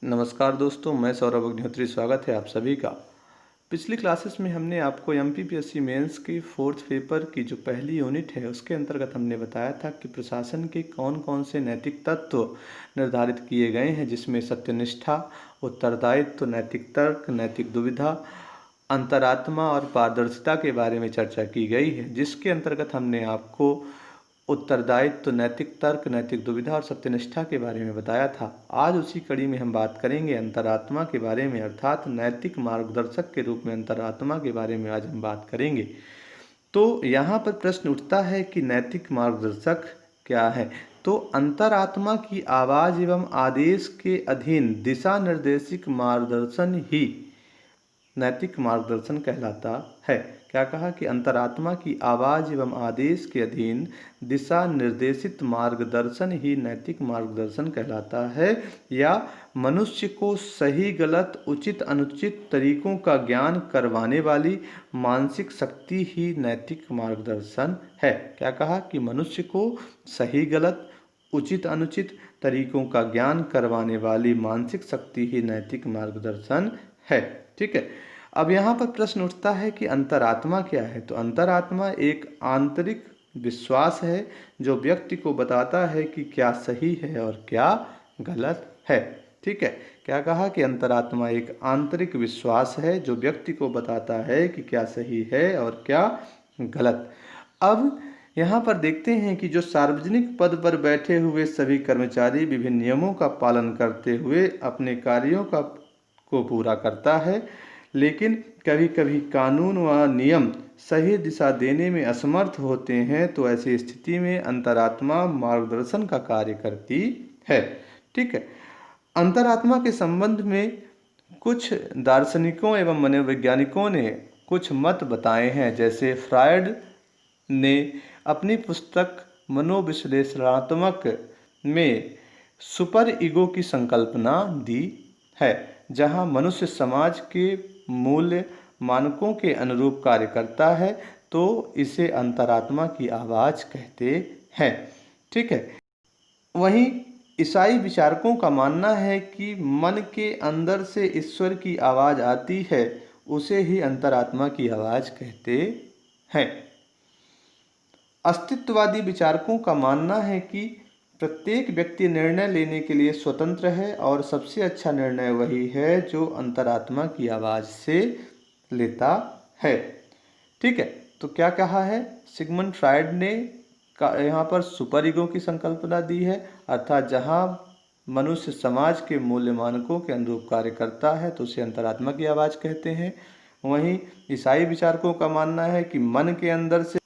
नमस्कार दोस्तों, मैं सौरभ अग्निहोत्री। स्वागत है आप सभी का। पिछली क्लासेस में हमने आपको एमपीपीएससी मेंस की फोर्थ पेपर की जो पहली यूनिट है उसके अंतर्गत हमने बताया था कि प्रशासन के कौन कौन से नैतिक तत्व निर्धारित किए गए हैं, जिसमें सत्यनिष्ठा, उत्तरदायित्व, नैतिक तर्क, नैतिक दुविधा, अंतरात्मा और पारदर्शिता के बारे में चर्चा की गई है, जिसके अंतर्गत हमने आपको उत्तरदायित्व, नैतिक तर्क, नैतिक दुविधा और सत्यनिष्ठा के बारे में बताया था। आज उसी कड़ी में हम बात करेंगे अंतरात्मा के बारे में, अर्थात नैतिक मार्गदर्शक के रूप में अंतरात्मा के बारे में आज हम बात करेंगे। तो यहाँ पर प्रश्न उठता है कि नैतिक मार्गदर्शक क्या है। तो अंतरात्मा की आवाज़ एवं आदेश के अधीन दिशा निर्देशिक मार्गदर्शन ही नैतिक मार्गदर्शन कहलाता है। क्या कहा कि अंतरात्मा की आवाज़ एवं आदेश के अधीन दिशा निर्देशित मार्गदर्शन ही नैतिक मार्गदर्शन कहलाता है, या मनुष्य को सही गलत, उचित अनुचित तरीकों का ज्ञान करवाने वाली मानसिक शक्ति ही नैतिक मार्गदर्शन है। क्या कहा कि मनुष्य को सही गलत, उचित अनुचित तरीकों का ज्ञान करवाने वाली मानसिक शक्ति ही नैतिक मार्गदर्शन है। ठीक है। अब यहाँ पर प्रश्न उठता है कि अंतरात्मा क्या है। तो अंतरात्मा एक आंतरिक विश्वास है जो व्यक्ति को बताता है कि क्या सही है और क्या गलत है। ठीक है। क्या कहा कि अंतरात्मा एक आंतरिक विश्वास है जो व्यक्ति को बताता है कि क्या सही है और क्या गलत। अब यहाँ पर देखते हैं कि जो सार्वजनिक पद पर बैठे हुए सभी कर्मचारी विभिन्न नियमों का पालन करते हुए अपने कार्यों को पूरा करता है, लेकिन कभी कभी कानून व नियम सही दिशा देने में असमर्थ होते हैं, तो ऐसी स्थिति में अंतरात्मा मार्गदर्शन का कार्य करती है। ठीक है। अंतरात्मा के संबंध में कुछ दार्शनिकों एवं मनोवैज्ञानिकों ने कुछ मत बताए हैं। जैसे फ्रायड ने अपनी पुस्तक मनोविश्लेषणात्मक में सुपर ईगो की संकल्पना दी है, जहां मनुष्य समाज के मूल्य मानकों के अनुरूप कार्य करता है, तो इसे अंतरात्मा की आवाज़ कहते हैं। ठीक है। वहीं ईसाई विचारकों का मानना है कि मन के अंदर से ईश्वर की आवाज़ आती है, उसे ही अंतरात्मा की आवाज़ कहते हैं। अस्तित्ववादी विचारकों का मानना है कि प्रत्येक व्यक्ति निर्णय लेने के लिए स्वतंत्र है और सबसे अच्छा निर्णय वही है जो अंतरात्मा की आवाज़ से लेता है। ठीक है। तो क्या कहा है, सिगमंड फ्रायड ने यहाँ पर सुपर ईगो की संकल्पना दी है, अर्थात जहाँ मनुष्य समाज के मूल्य मानकों के अनुरूप कार्य करता है तो उसे अंतरात्मा की आवाज़ कहते हैं। वहीं ईसाई विचारकों का मानना है कि मन के अंदर से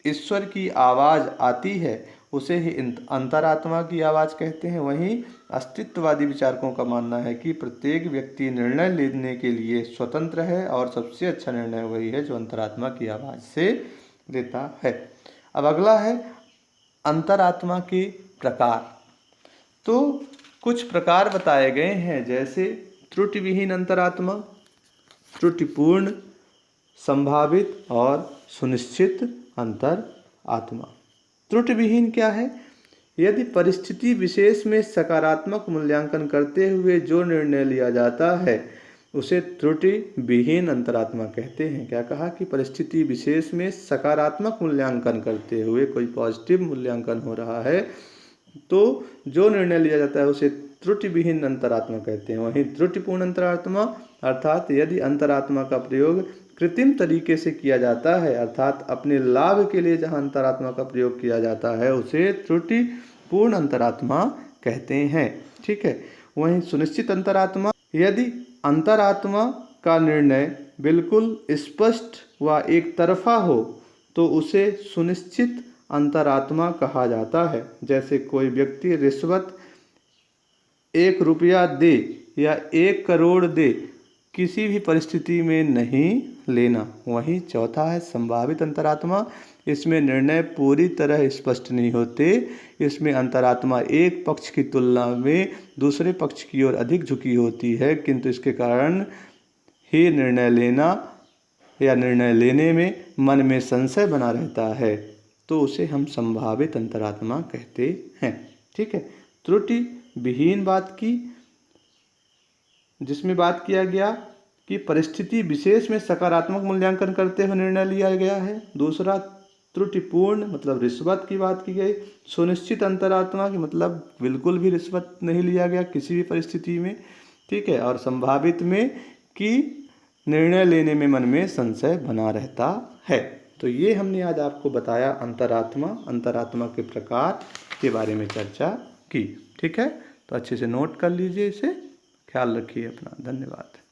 ईश्वर की आवाज़ आती है, उसे ही अंतरात्मा की आवाज़ कहते हैं। वहीं अस्तित्ववादी विचारकों का मानना है कि प्रत्येक व्यक्ति निर्णय लेने के लिए स्वतंत्र है और सबसे अच्छा निर्णय वही है जो अंतरात्मा की आवाज़ से लेता है। अब अगला है अंतरात्मा के प्रकार। तो कुछ प्रकार बताए गए हैं, जैसे त्रुटि विहीन अंतरात्मा, त्रुटिपूर्ण, संभावित और सुनिश्चित अंतरात्मा। त्रुटि विहीन क्या है? यदि परिस्थिति विशेष में सकारात्मक मूल्यांकन करते हुए जो निर्णय लिया जाता है उसे त्रुटि विहीन अंतरात्मा कहते हैं। क्या कहा कि परिस्थिति विशेष में सकारात्मक मूल्यांकन करते हुए कोई पॉजिटिव मूल्यांकन हो रहा है तो जो निर्णय लिया जाता है उसे त्रुटि विहीन अंतरात्मा कहते हैं। वहीं त्रुटिपूर्ण अंतरात्मा अर्थात यदि अंतरात्मा का प्रयोग कृत्रिम तरीके से किया जाता है, अर्थात अपने लाभ के लिए जहां अंतरात्मा का प्रयोग किया जाता है उसे त्रुटिपूर्ण अंतरात्मा कहते हैं। ठीक है। वहीं सुनिश्चित अंतरात्मा, यदि अंतरात्मा का निर्णय बिल्कुल स्पष्ट व एक तरफा हो तो उसे सुनिश्चित अंतरात्मा कहा जाता है। जैसे कोई व्यक्ति रिश्वत 1 रुपया दे या 1 करोड़ दे, किसी भी परिस्थिति में नहीं लेना। वहीं चौथा है संभावित अंतरात्मा। इसमें निर्णय पूरी तरह स्पष्ट नहीं होते, इसमें अंतरात्मा एक पक्ष की तुलना में दूसरे पक्ष की ओर अधिक झुकी होती है, किंतु इसके कारण ही निर्णय लेना या निर्णय लेने में मन में संशय बना रहता है, तो उसे हम संभावित अंतरात्मा कहते हैं। ठीक है। त्रुटि विहीन बात की, जिसमें बात किया गया कि परिस्थिति विशेष में सकारात्मक मूल्यांकन करते हुए निर्णय लिया गया है। दूसरा, त्रुटिपूर्ण मतलब रिश्वत की बात की गई। सुनिश्चित अंतरात्मा की मतलब बिल्कुल भी रिश्वत नहीं लिया गया किसी भी परिस्थिति में, ठीक है। और संभावित में कि निर्णय लेने में मन में संशय बना रहता है। तो ये हमने आज आपको बताया अंतरात्मा के प्रकार के बारे में चर्चा की, ठीक है। तो अच्छे से नोट कर लीजिए इसे, ख्याल रखिए अपना। धन्यवाद।